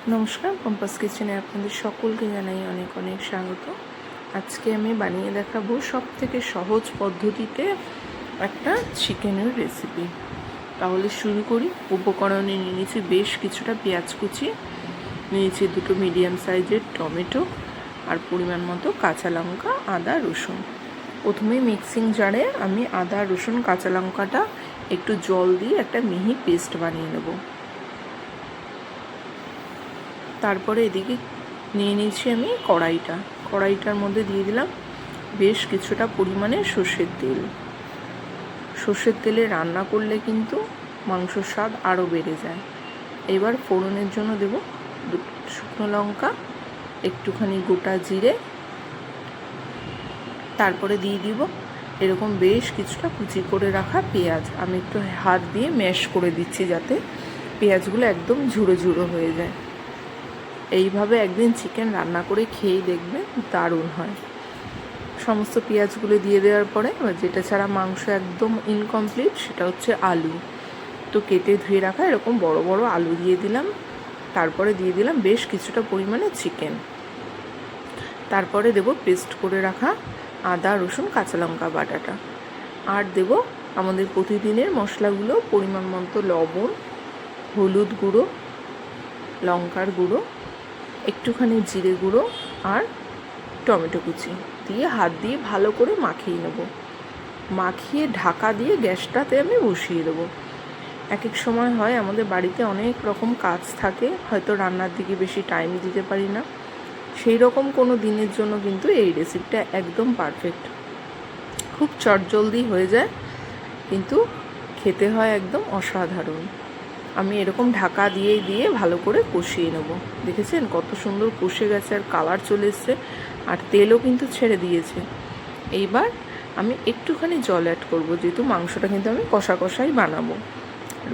নমস্কার, পম্পাস কিচেনে আপনাদের সকলকে জানাই অনেক অনেক স্বাগত। আজকে আমি বানিয়ে দেখাবো সবথেকে সহজ পদ্ধতিতে একটা চিকেনের রেসিপি। তাহলে শুরু করি। উপকরণে নিয়ে নিয়েছি বেশ কিছুটা পেঁয়াজ কুচি, নিয়েছি দুটো মিডিয়াম সাইজের টমেটো আর পরিমাণ মতো কাঁচা লঙ্কা, আদা, রসুন। প্রথমে মিক্সিং জারে আমি আদা, রসুন, কাঁচা লঙ্কাটা একটু জল দিয়ে একটা মিহি পেস্ট বানিয়ে নেব। তারপরে এদিকে নিয়ে নিয়েছি আমি কড়াইটার মধ্যে দিয়ে দিলাম বেশ কিছুটা পরিমাণে সর্ষের তেল। সর্ষের তেলে রান্না করলে কিন্তু মাংসর স্বাদ আরও বেড়ে যায়। এবার ফোড়নের জন্য দেব শুকনো লঙ্কা, একটুখানি গোটা জিরে, তারপরে দিয়ে দিব এরকম বেশ কিছুটা কুচি করে রাখা পেঁয়াজ। আমি একটু হাত দিয়ে ম্যাশ করে দিচ্ছি যাতে পেঁয়াজগুলো একদম ঝুড়ো ঝুড়ো হয়ে যায়। এইভাবে একদিন চিকেন রান্না করে খেয়েই দেখবে, দারুণ হয়। সমস্ত পেঁয়াজগুলো দিয়ে দেওয়ার পরে এবার যেটা ছাড়া মাংস একদম ইনকমপ্লিট সেটা হচ্ছে আলু। তো কেটে ধুয়ে রাখা এরকম বড় বড় আলু দিয়ে দিলাম। তারপরে দিয়ে দিলাম বেশ কিছুটা পরিমাণে চিকেন। তারপরে দেব পেস্ট করে রাখা আদা, রসুন, কাঁচা লঙ্কা বাটাটা। আর দেব আমাদের প্রতিদিনের মশলাগুলো, পরিমাণ মতো লবণ, হলুদ গুঁড়ো, লঙ্কার গুঁড়ো, একটুখানি জিরে গুঁড়ো আর টমেটো কুচি দিয়ে হাত দিয়ে ভালো করে মাখিয়ে নেব। মাখিয়ে ঢাকা দিয়ে গ্যাসটাতে আমি বসিয়ে দেবো। এক এক সময় হয় আমাদের বাড়িতে অনেক রকম কাজ থাকে, হয়তো রান্নার দিকে বেশি টাইম দিতে পারি না। সেই রকম কোনো দিনের জন্য কিন্তু এই রেসিপিটা একদম পারফেক্ট। খুব চটজলদি হয়ে যায়, কিন্তু খেতে হয় একদম অসাধারণ। আমি এরকম ঢাকা দিয়ে ভালো করে কষিয়ে নেব। দেখেছেন কত সুন্দর কষে গেছে, আর কালার চলে এসছে, আর তেলও কিন্তু ছেড়ে দিয়েছে। এইবার আমি একটুখানি জল অ্যাড করব, যেহেতু মাংসটা কিন্তু আমি কষা কষাই বানাবো।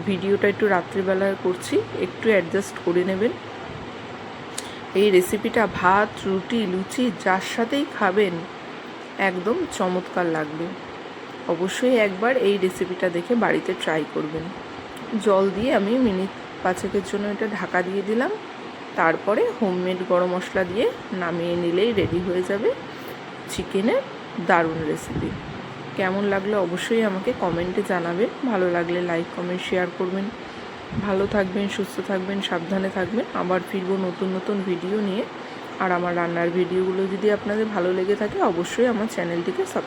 ভিডিওটা একটু রাত্রিবেলায় করছি, একটু অ্যাডজাস্ট করে নেবেন। এই রেসিপিটা ভাত, রুটি, লুচি যার সাথেই খাবেন একদম চমৎকার লাগবে। অবশ্যই একবার এই রেসিপিটা দেখে বাড়িতে ট্রাই করবেন। জল দিয়ে আমি মিনিট 5 জন্য এটা ঢাকা দিয়ে দিলাম। তারপরে হোমমেড গরম মশলা দিয়ে নামিয়ে নিলেই রেডি হয়ে যাবে চিকেনের দারুণ রেসিপি। কেমন লাগলো অবশ্যই আমাকে কমেন্টে জানাবেন। ভালো লাগলে লাইক, কমেন্ট, শেয়ার করবেন। ভালো থাকবেন, সুস্থ থাকবেন, সাবধানে থাকবেন। আবার ফিরবো নতুন নতুন ভিডিও নিয়ে। আর আমার রান্নার ভিডিওগুলো যদি আপনাদের ভালো লেগে থাকে অবশ্যই আমার চ্যানেলটিকে